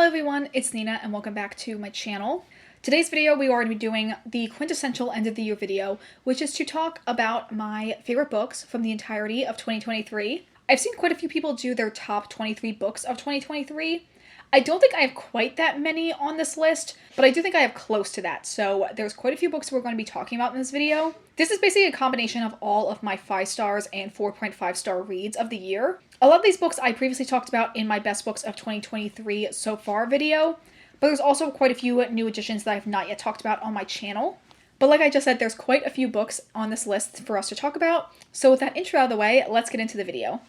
Hello everyone, it's Nina and welcome back to my channel. Today's video we are going to be doing the quintessential end of the year video, which is to talk about my favorite books from the entirety of 2023. I've seen quite a few people do their top 23 books of 2023. I don't think I have quite that many on this list, but I do think I have close to that. So there's quite a few books we're going to be talking about in this video. This is basically a combination of all of my 5 stars and 4.5 star reads of the year. A lot of these books I previously talked about in my best books of 2023 so far video, but there's also quite a few new additions that I have not yet talked about on my channel. But like I just said, there's quite a few books on this list for us to talk about. So with that intro out of the way, let's get into the video.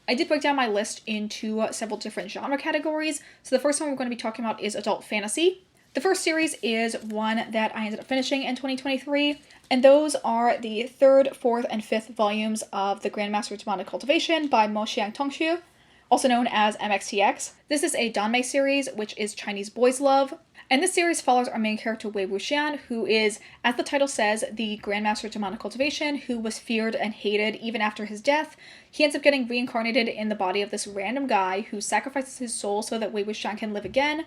I did break down my list into several different genre categories. So the first one we're going to be talking about is adult fantasy. The first series is one that I ended up finishing in 2023, and those are the 3rd, 4th, and 5th volumes of The Grandmaster Demonic Cultivation by Mo Xiang Tongxu, also known as MXTX. This is a Danmei series, which is Chinese boys' love. And this series follows our main character Wei Wuxian, who is, as the title says, the Grandmaster Demonic Cultivation, who was feared and hated even after his death. He ends up getting reincarnated in the body of this random guy who sacrifices his soul so that Wei Wuxian can live again.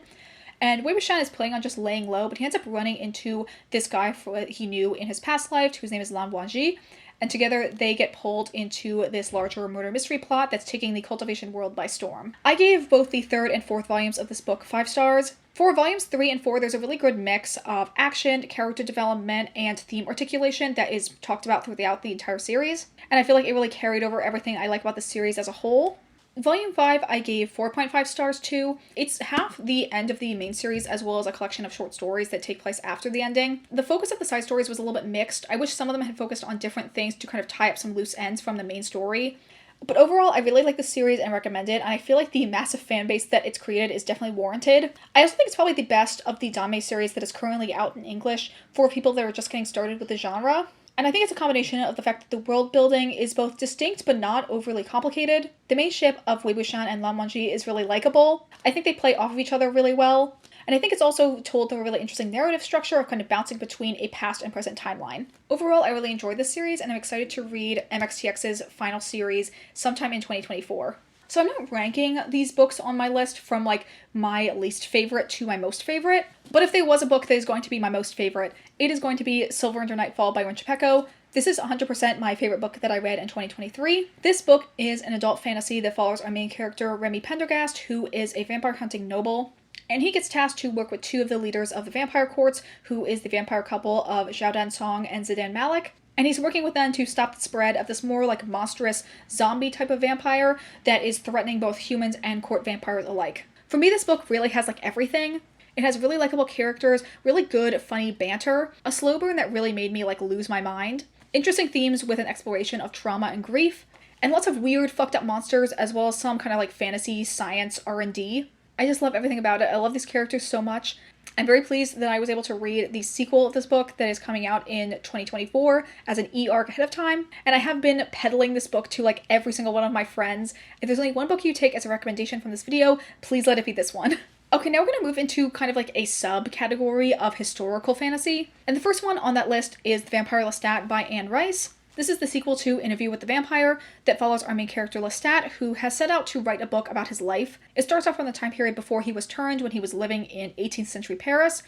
And Wei Wuxian is planning on just laying low, but he ends up running into this guy he knew in his past life, whose name is Lan Wangji. And together they get pulled into this larger murder mystery plot that's taking the cultivation world by storm. I gave both the 3rd and 4th volumes of this book 5 stars. For volumes 3 and 4, there's a really good mix of action, character development, and theme articulation that is talked about throughout the entire series. And I feel like it really carried over everything I like about the series as a whole. Volume 5 I gave 4.5 stars to. It's half the end of the main series as well as a collection of short stories that take place after the ending. The focus of the side stories was a little bit mixed. I wish some of them had focused on different things to kind of tie up some loose ends from the main story. But overall, I really like this series and recommend it, and I feel like the massive fan base that it's created is definitely warranted. I also think it's probably the best of the Danmei series that is currently out in English for people that are just getting started with the genre. And I think it's a combination of the fact that the world building is both distinct but not overly complicated. The main ship of Wei Wuxian and Lan Wangji is really likable. I think they play off of each other really well. And I think it's also told through a really interesting narrative structure of kind of bouncing between a past and present timeline. Overall, I really enjoyed this series and I'm excited to read MXTX's final series sometime in 2024. So I'm not ranking these books on my list from like my least favorite to my most favorite, but if there was a book that is going to be my most favorite, it is going to be Silver Under Nightfall by Rin Chupeco. This is 100% my favorite book that I read in 2023. This book is an adult fantasy that follows our main character, Remy Pendergast, who is a vampire hunting noble. And he gets tasked to work with 2 of the leaders of the vampire courts, who is the vampire couple of Zhao Dansong and Zidan Malik. And he's working with them to stop the spread of this more like monstrous zombie type of vampire that is threatening both humans and court vampires alike. For me, this book really has like everything. It has really likable characters, really good, funny banter, a slow burn that really made me like lose my mind, interesting themes with an exploration of trauma and grief, and lots of weird, fucked up monsters, as well as some kind of like fantasy, science, R&D. I just love everything about it. I love these characters so much. I'm very pleased that I was able to read the sequel of this book that is coming out in 2024 as an e-arc ahead of time, and I have been peddling this book to like every single one of my friends. If there's only one book you take as a recommendation from this video, please let it be this one. Okay, now we're going to move into kind of like a subcategory of historical fantasy, and the first one on that list is The Vampire Lestat by Anne Rice. This is the sequel to Interview with the Vampire that follows our main character Lestat, who has set out to write a book about his life. It starts off from the time period before he was turned, when he was living in 18th century Paris,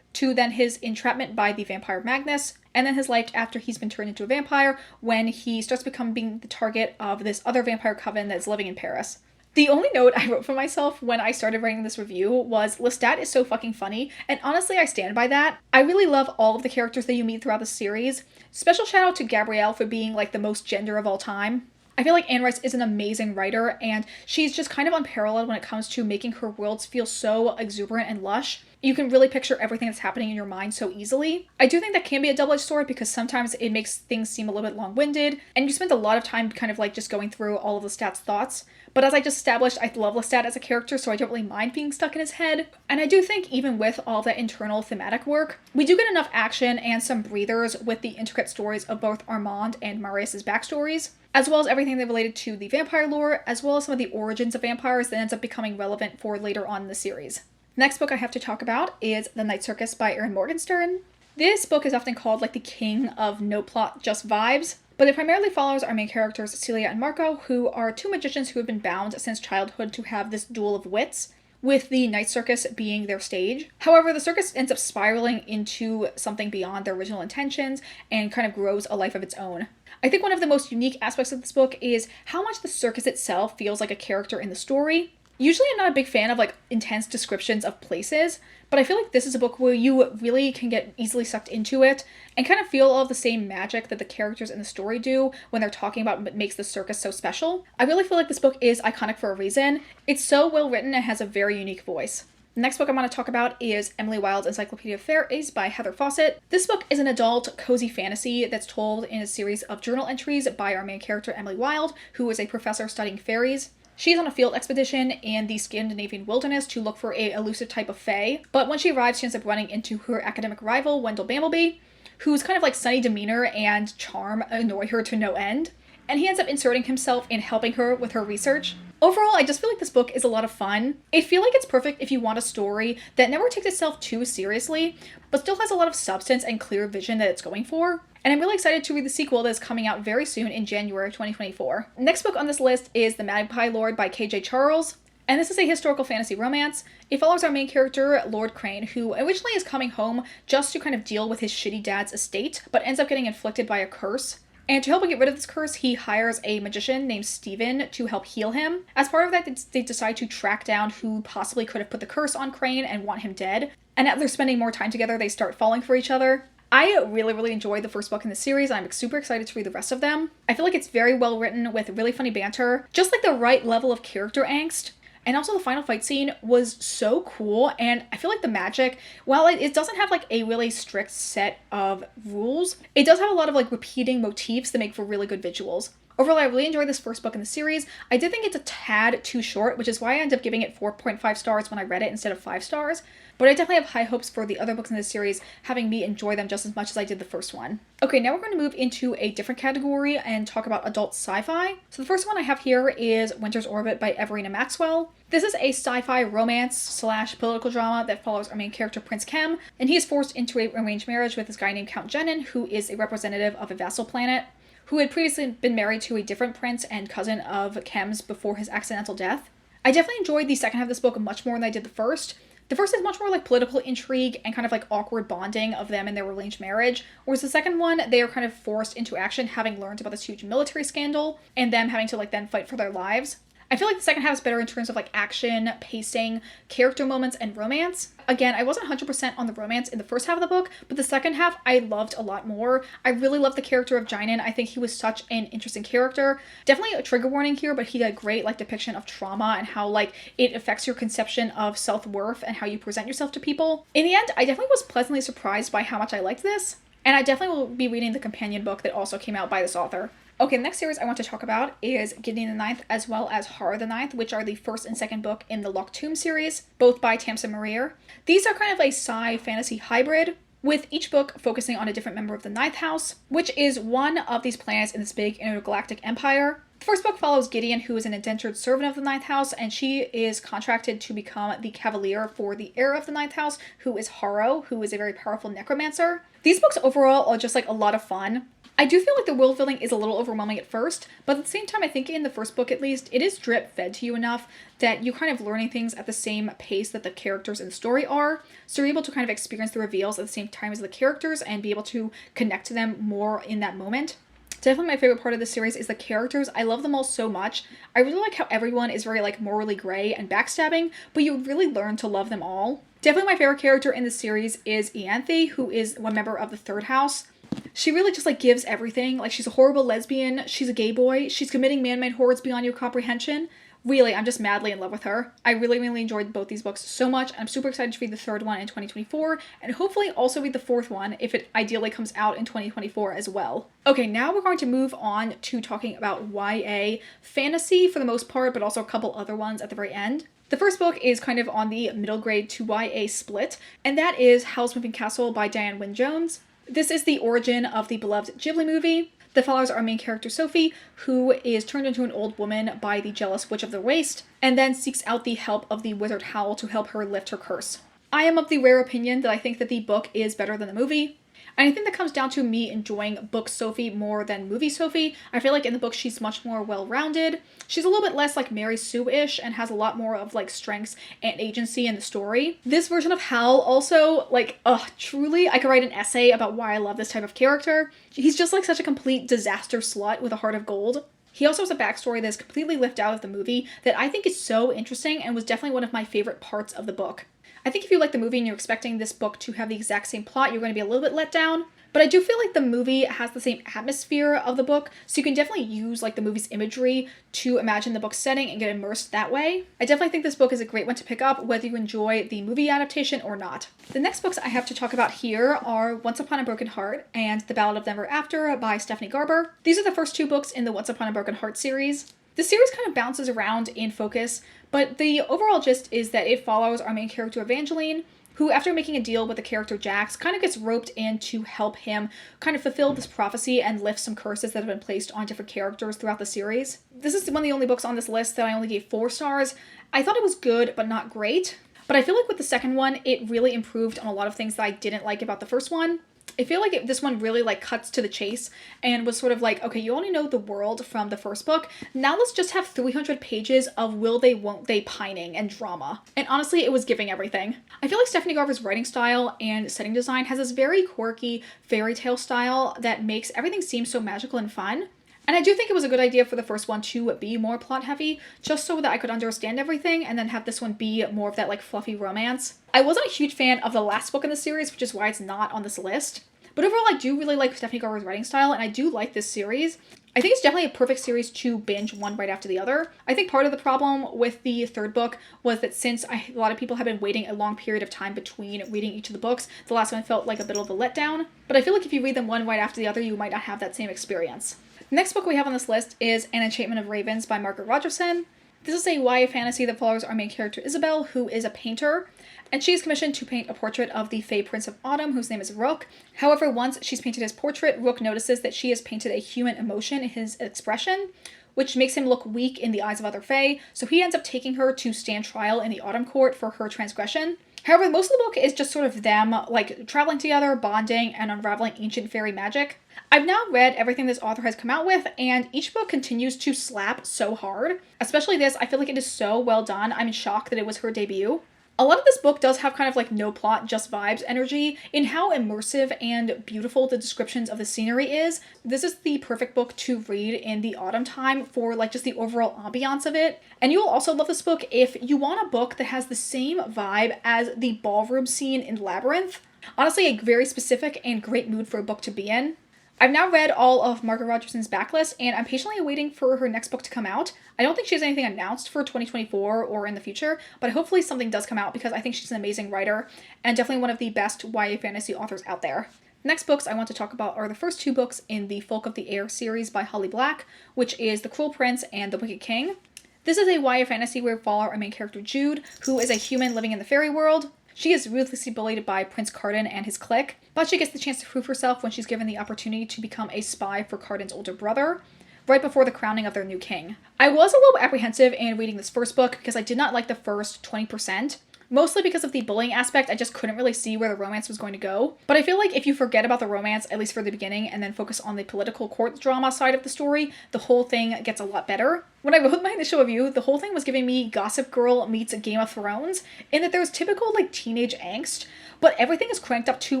to then his entrapment by the vampire Magnus, and then his life after he's been turned into a vampire, when he starts becoming the target of this other vampire coven that's living in Paris. The only note I wrote for myself when I started writing this review was Lestat is so fucking funny, and honestly I stand by that. I really love all of the characters that you meet throughout the series. Special shout out to Gabrielle for being like the most gender of all time. I feel like Anne Rice is an amazing writer, and she's just kind of unparalleled when it comes to making her worlds feel so exuberant and lush. You can really picture everything that's happening in your mind so easily. I do think that can be a double-edged sword because sometimes it makes things seem a little bit long-winded, and you spend a lot of time kind of like just going through all of Lestat's thoughts. But as I just established, I love Lestat as a character, so I don't really mind being stuck in his head. And I do think even with all that internal thematic work, we do get enough action and some breathers with the intricate stories of both Armand and Marius' backstories, as well as everything that related to the vampire lore, as well as some of the origins of vampires that ends up becoming relevant for later on in the series. Next book I have to talk about is The Night Circus by Erin Morgenstern. This book is often called like the king of no plot, just vibes, but it primarily follows our main characters Celia and Marco, who are 2 magicians who have been bound since childhood to have this duel of wits. with the night circus being their stage. However, the circus ends up spiraling into something beyond their original intentions and kind of grows a life of its own. I think one of the most unique aspects of this book is how much the circus itself feels like a character in the story. Usually I'm not a big fan of like intense descriptions of places, but I feel like this is a book where you really can get easily sucked into it and kind of feel all of the same magic that the characters in the story do when they're talking about what makes the circus so special. I really feel like this book is iconic for a reason. It's so well written and has a very unique voice. The next book I'm going to talk about is Emily Wilde's Encyclopedia of Fairies by Heather Fawcett. This book is an adult, cozy fantasy that's told in a series of journal entries by our main character, Emily Wilde, who is a professor studying fairies. She is on a field expedition in the Scandinavian wilderness to look for a elusive type of fae, but when she arrives, she ends up running into her academic rival, Wendell Bambleby, whose kind of like sunny demeanor and charm annoy her to no end, and he ends up inserting himself in helping her with her research. Overall, I just feel like this book is a lot of fun. I feel like it's perfect if you want a story that never takes itself too seriously, but still has a lot of substance and clear vision that it's going for. And I'm really excited to read the sequel that is coming out very soon in January of 2024. Next book on this list is The Magpie Lord by KJ Charles. And this is a historical fantasy romance. It follows our main character, Lord Crane, who originally is coming home just to kind of deal with his shitty dad's estate, but ends up getting inflicted by a curse. And to help him get rid of this curse, he hires a magician named Stephen to help heal him. As part of that, they decide to track down who possibly could have put the curse on Crane and want him dead. And after spending more time together, they start falling for each other. I really enjoyed the first book in the series. I'm super excited to read the rest of them. I feel like it's very well written with really funny banter, just like the right level of character angst. And also the final fight scene was so cool, and I feel like the magic, while it doesn't have like a really strict set of rules, it does have a lot of like repeating motifs that make for really good visuals. Overall, I really enjoyed this first book in the series. I did think it's a tad too short, which is why I ended up giving it 4.5 stars when I read it instead of 5 stars. But I definitely have high hopes for the other books in this series, having me enjoy them just as much as I did the first one. Okay, now we're going to move into a different category and talk about adult sci-fi. So the first one I have here is Winter's Orbit by Everina Maxwell. This is a sci-fi romance / political drama that follows our main character, Prince Kem, and he is forced into a arranged marriage with this guy named Count Jenin, who is a representative of a vassal planet, who had previously been married to a different prince and cousin of Kem's before his accidental death. I definitely enjoyed the second half of this book much more than I did the first. The first is much more like political intrigue and kind of like awkward bonding of them and their arranged marriage, whereas the second one, they are kind of forced into action having learned about this huge military scandal and them having to like then fight for their lives. I feel like the second half is better in terms of like action, pacing, character moments, and romance. Again, I wasn't 100% on the romance in the first half of the book, but the second half I loved a lot more. I really loved the character of Jenin. I think he was such an interesting character. Definitely a trigger warning here, but he did a great like depiction of trauma and how like it affects your conception of self-worth and how you present yourself to people. In the end, I definitely was pleasantly surprised by how much I liked this, and I definitely will be reading the companion book that also came out by this author. Okay, the next series I want to talk about is Gideon the Ninth as well as Horror the Ninth, which are the first and second book in the Locked Tomb series, both by Tamsin Muir. These are kind of a sci-fantasy hybrid, with each book focusing on a different member of the Ninth House, which is one of these planets in this big intergalactic empire. The first book follows Gideon, who is an indentured servant of the Ninth House, and she is contracted to become the cavalier for the heir of the Ninth House, who is Harrow, who is a very powerful necromancer. These books overall are just like a lot of fun. I do feel like the world building is a little overwhelming at first, but at the same time, I think in the first book at least, it is drip fed to you enough that you're kind of learning things at the same pace that the characters in the story are. So you're able to kind of experience the reveals at the same time as the characters and be able to connect to them more in that moment. Definitely my favorite part of this series is the characters. I love them all so much. I really like how everyone is very like morally gray and backstabbing, but you really learn to love them all. Definitely my favorite character in the series is Ianthe, who is one member of the Third House. She really just like gives everything. Like, she's a horrible lesbian, she's a gay boy, she's committing man-made horrors beyond your comprehension. Really, I'm just madly in love with her. I really enjoyed both these books so much. I'm super excited to read the third one in 2024 and hopefully also read the fourth one if it ideally comes out in 2024 as well. Okay, now we're going to move on to talking about YA fantasy for the most part, but also a couple other ones at the very end. The first book is kind of on the middle grade to YA split, and that is Howl's Moving Castle by Diane Wynne Jones. This is the origin of the beloved Ghibli movie that follows our main character Sophie, who is turned into an old woman by the jealous Witch of the Waste, and then seeks out the help of the wizard Howl to help her lift her curse. I am of the rare opinion that I think that the book is better than the movie. And I think that comes down to me enjoying book Sophie more than movie Sophie. I feel like in the book she's much more well-rounded. She's a little bit less like Mary Sue-ish and has a lot more of like strengths and agency in the story. This version of Hal also, like, truly, I could write an essay about why I love this type of character. He's just like such a complete disaster slut with a heart of gold. He also has a backstory that is completely left out of the movie that I think is so interesting and was definitely one of my favorite parts of the book. I think if you like the movie and you're expecting this book to have the exact same plot, you're going to be a little bit let down. But I do feel like the movie has the same atmosphere of the book, so you can definitely use like the movie's imagery to imagine the book's setting and get immersed that way. I definitely think this book is a great one to pick up, whether you enjoy the movie adaptation or not. The next books I have to talk about here are Once Upon a Broken Heart and The Ballad of Never After by Stephanie Garber. These are the first two books in the Once Upon a Broken Heart series. The series kind of bounces around in focus, but the overall gist is that it follows our main character Evangeline, who after making a deal with the character Jax, kind of gets roped in to help him kind of fulfill this prophecy and lift some curses that have been placed on different characters throughout the series. This is one of the only books on this list that I only gave 4 stars. I thought it was good, but not great. But I feel like with the second one, it really improved on a lot of things that I didn't like about the first one. I feel like this one really like cuts to the chase and was sort of like, okay, you only know the world from the first book. Now let's just have 300 pages of will they, won't they pining and drama. And honestly, it was giving everything. I feel like Stephanie Garber's writing style and setting design has this very quirky fairy tale style that makes everything seem so magical and fun. And I do think it was a good idea for the first one to be more plot heavy, just so that I could understand everything and then have this one be more of that like fluffy romance. I wasn't a huge fan of the last book in the series, which is why it's not on this list. But overall, I do really like Stephanie Garber's writing style, and I do like this series. I think it's definitely a perfect series to binge one right after the other. I think part of the problem with the third book was that since a lot of people have been waiting a long period of time between reading each of the books, the last one felt like a bit of a letdown. But I feel like if you read them one right after the other, you might not have that same experience. The next book we have on this list is An Enchantment of Ravens by Margaret Rogerson. This is a YA fantasy that follows our main character Isabel, who is a painter, and she is commissioned to paint a portrait of the Fey Prince of Autumn, whose name is Rook. However, once she's painted his portrait, Rook notices that she has painted a human emotion in his expression, which makes him look weak in the eyes of other Fae, so he ends up taking her to stand trial in the Autumn Court for her transgression. However, most of the book is just sort of them, like, traveling together, bonding, and unraveling ancient fairy magic. I've now read everything this author has come out with, and each book continues to slap so hard. Especially this, I feel like it is so well done. I'm in shock that it was her debut. A lot of this book does have kind of like no plot, just vibes energy in how immersive and beautiful the descriptions of the scenery is. This is the perfect book to read in the autumn time for like just the overall ambiance of it. And you'll also love this book if you want a book that has the same vibe as the ballroom scene in Labyrinth. Honestly, a very specific and great mood for a book to be in. I've now read all of Margaret Rogerson's backlist, and I'm patiently waiting for her next book to come out. I don't think she has anything announced for 2024 or in the future, but hopefully something does come out because I think she's an amazing writer and definitely one of the best YA fantasy authors out there. Next books I want to talk about are the first 2 books in the Folk of the Air series by Holly Black, which is The Cruel Prince and The Wicked King. This is a YA fantasy where we follow our main character Jude, who is a human living in the fairy world. She is ruthlessly bullied by Prince Cardan and his clique, but she gets the chance to prove herself when she's given the opportunity to become a spy for Cardan's older brother, right before the crowning of their new king. I was a little apprehensive in reading this first book because I did not like the first 20%. Mostly because of the bullying aspect, I just couldn't really see where the romance was going to go. But I feel like if you forget about the romance, at least for the beginning, and then focus on the political court drama side of the story, the whole thing gets a lot better. When I wrote my initial review, the whole thing was giving me Gossip Girl meets Game of Thrones, in that there's typical like teenage angst, but everything is cranked up to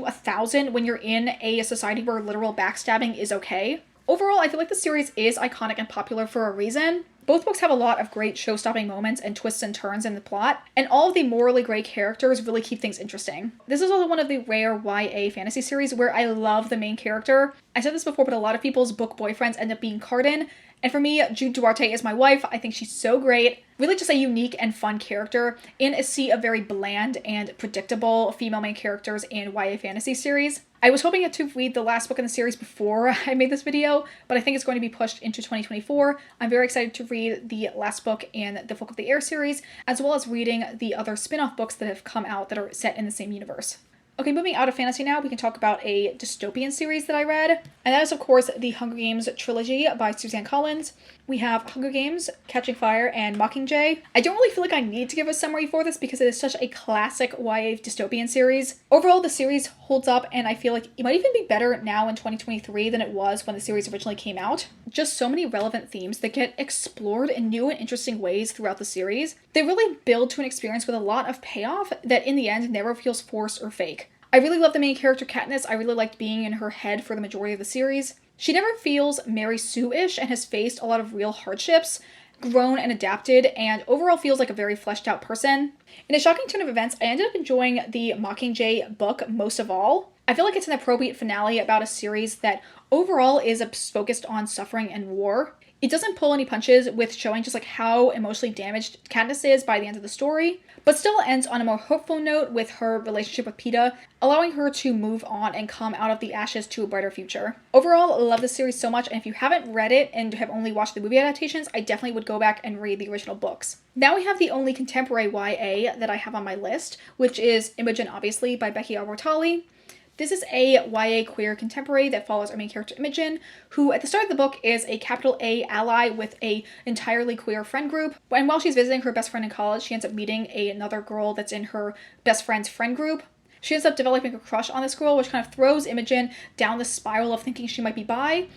1,000 when you're in a society where literal backstabbing is okay. Overall, I feel like the series is iconic and popular for a reason. Both books have a lot of great show-stopping moments and twists and turns in the plot, and all of the morally gray characters really keep things interesting. This is also one of the rare YA fantasy series where I love the main character. I said this before, but a lot of people's book boyfriends end up being Cardan, and for me, Jude Duarte is my wife. I think she's so great. Really just a unique and fun character in a sea of very bland and predictable female main characters in YA fantasy series. I was hoping to read the last book in the series before I made this video, but I think it's going to be pushed into 2024. I'm very excited to read the last book in the Folk of the Air series, as well as reading the other spin-off books that have come out that are set in the same universe. Okay, moving out of fantasy now, we can talk about a dystopian series that I read, and that is, of course, the Hunger Games trilogy by Suzanne Collins. We have Hunger Games, Catching Fire, and Mockingjay. I don't really feel like I need to give a summary for this because it is such a classic YA dystopian series. Overall, the series holds up, and I feel like it might even be better now in 2023 than it was when the series originally came out. Just so many relevant themes that get explored in new and interesting ways throughout the series. They really build to an experience with a lot of payoff that in the end never feels forced or fake. I really love the main character Katniss. I really liked being in her head for the majority of the series. She never feels Mary Sue-ish and has faced a lot of real hardships, grown and adapted, and overall feels like a very fleshed out person. In a shocking turn of events, I ended up enjoying the Mockingjay book most of all. I feel like it's an appropriate finale about a series that overall is focused on suffering and war. It doesn't pull any punches with showing just like how emotionally damaged Katniss is by the end of the story, but still ends on a more hopeful note with her relationship with Peeta, allowing her to move on and come out of the ashes to a brighter future. Overall, I love this series so much, and if you haven't read it and have only watched the movie adaptations, I definitely would go back and read the original books. Now we have the only contemporary YA that I have on my list, which is Imogen, obviously, by Becky Albertalli. This is a YA queer contemporary that follows our main character Imogen, who at the start of the book is a capital A ally with a entirely queer friend group. And while she's visiting her best friend in college, she ends up meeting another girl that's in her best friend's friend group. She ends up developing a crush on this girl, which kind of throws Imogen down the spiral of thinking she might be bi,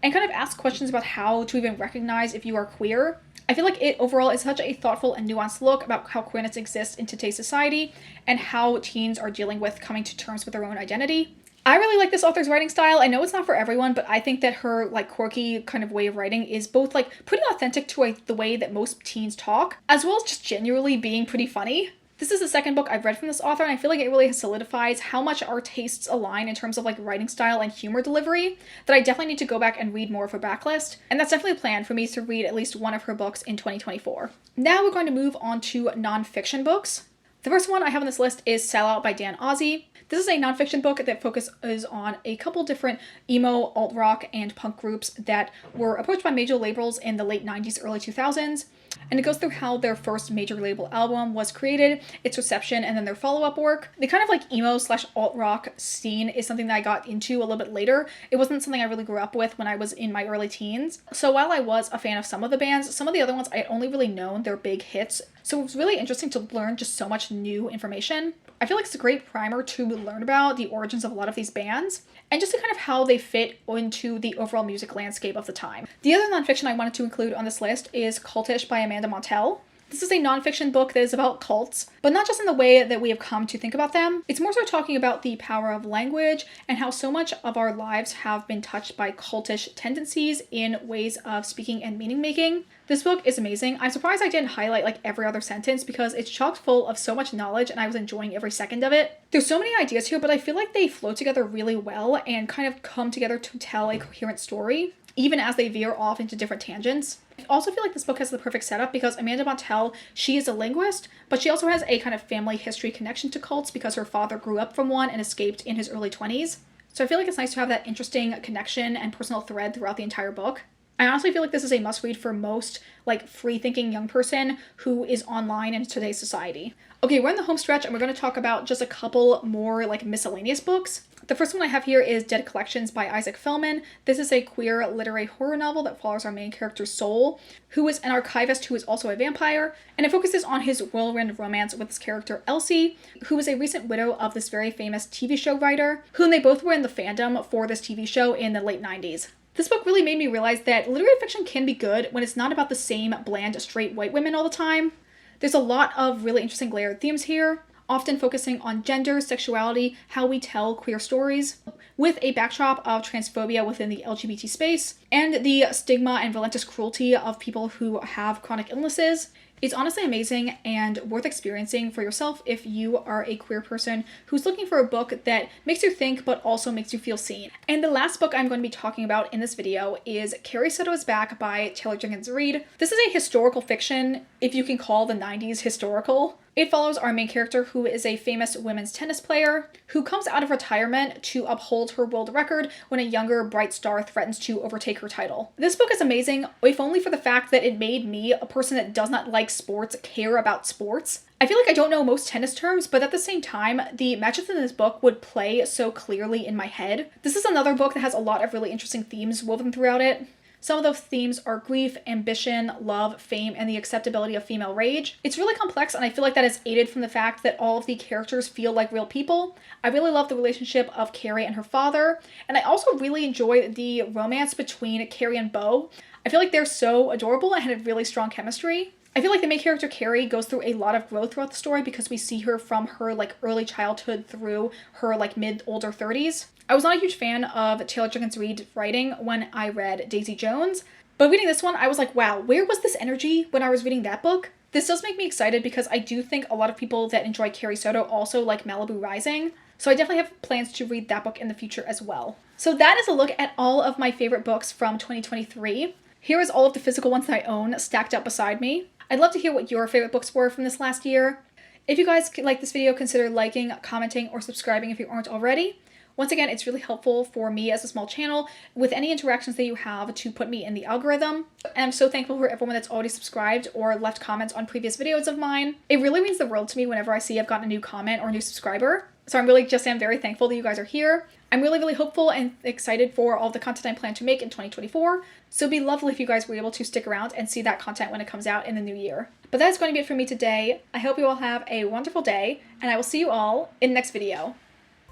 and kind of asks questions about how to even recognize if you are queer. I feel like it overall is such a thoughtful and nuanced look about how queerness exists in today's society and how teens are dealing with coming to terms with their own identity. I really like this author's writing style. I know it's not for everyone, but I think that her like quirky kind of way of writing is both like pretty authentic to the way that most teens talk, as well as just genuinely being pretty funny. This is the second book I've read from this author, and I feel like it really solidifies how much our tastes align in terms of like writing style and humor delivery, that I definitely need to go back and read more of her backlist. And that's definitely a plan for me to read at least one of her books in 2024. Now we're going to move on to nonfiction books. The first one I have on this list is Sell Out by Dan Ozzi. This is a nonfiction book that focuses on a couple different emo, alt-rock, and punk groups that were approached by major labels in the late 90s, early 2000s. And it goes through how their first major label album was created, its reception, and then their follow-up work. The kind of like emo / alt-rock scene is something that I got into a little bit later. It wasn't something I really grew up with when I was in my early teens. So while I was a fan of some of the bands, some of the other ones I had only really known their big hits. So it was really interesting to learn just so much new information. I feel like it's a great primer to learn about the origins of a lot of these bands and just to kind of how they fit into the overall music landscape of the time. The other nonfiction I wanted to include on this list is Cultish by Amanda Montell. This is a nonfiction book that is about cults, but not just in the way that we have come to think about them. It's more so talking about the power of language and how so much of our lives have been touched by cultish tendencies in ways of speaking and meaning making. This book is amazing. I'm surprised I didn't highlight like every other sentence because it's chock full of so much knowledge and I was enjoying every second of it. There's so many ideas here, but I feel like they flow together really well and kind of come together to tell a coherent story, even as they veer off into different tangents. I also feel like this book has the perfect setup because Amanda Montell, she is a linguist, but she also has a kind of family history connection to cults because her father grew up from one and escaped in his early 20s. So I feel like it's nice to have that interesting connection and personal thread throughout the entire book. I honestly feel like this is a must-read for most like free-thinking young person who is online in today's society. Okay, we're in the home stretch and we're going to talk about just a couple more like miscellaneous books. The first one I have here is Dead Collections by Isaac Fellman. This is a queer literary horror novel that follows our main character Soul, who is an archivist who is also a vampire, and it focuses on his whirlwind romance with his character Elsie, who is a recent widow of this very famous TV show writer, whom they both were in the fandom for this TV show in the late 90s. This book really made me realize that literary fiction can be good when it's not about the same bland straight white women all the time. There's a lot of really interesting layered themes here, often focusing on gender, sexuality, how we tell queer stories, with a backdrop of transphobia within the LGBT space, and the stigma and relentless cruelty of people who have chronic illnesses. It's honestly amazing and worth experiencing for yourself if you are a queer person who's looking for a book that makes you think but also makes you feel seen. And the last book I'm going to be talking about in this video is Carrie Soto is Back by Taylor Jenkins Reid. This is a historical fiction, if you can call the 90s historical. It follows our main character, who is a famous women's tennis player who comes out of retirement to uphold her world record when a younger bright star threatens to overtake her title. This book is amazing, if only for the fact that it made me, a person that does not like sports, care about sports. I feel like I don't know most tennis terms, but at the same time, the matches in this book would play so clearly in my head. This is another book that has a lot of really interesting themes woven throughout it. Some of those themes are grief, ambition, love, fame, and the acceptability of female rage. It's really complex, and I feel like that is aided from the fact that all of the characters feel like real people. I really love the relationship of Carrie and her father, and I also really enjoy the romance between Carrie and Beau. I feel like they're so adorable and had really strong chemistry. I feel like the main character Carrie goes through a lot of growth throughout the story because we see her from her early childhood through her mid-older 30s. I was not a huge fan of Taylor Jenkins Reid writing when I read Daisy Jones, but reading this one I was like, wow, where was this energy when I was reading that book? This does make me excited because I do think a lot of people that enjoy Carrie Soto also like Malibu Rising, so I definitely have plans to read that book in the future as well. So that is a look at all of my favorite books from 2023. Here is all of the physical ones that I own stacked up beside me. I'd love to hear what your favorite books were from this last year. If you guys like this video, consider liking, commenting, or subscribing if you aren't already. Once again, it's really helpful for me as a small channel with any interactions that you have to put me in the algorithm. And I'm so thankful for everyone that's already subscribed or left comments on previous videos of mine. It really means the world to me whenever I see I've gotten a new comment or a new subscriber. So I'm very thankful that you guys are here. I'm really hopeful and excited for all the content I plan to make in 2024. So it'd be lovely if you guys were able to stick around and see that content when it comes out in the new year. But that is going to be it for me today. I hope you all have a wonderful day, and I will see you all in the next video.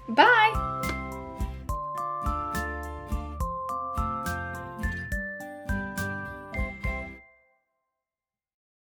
Bye!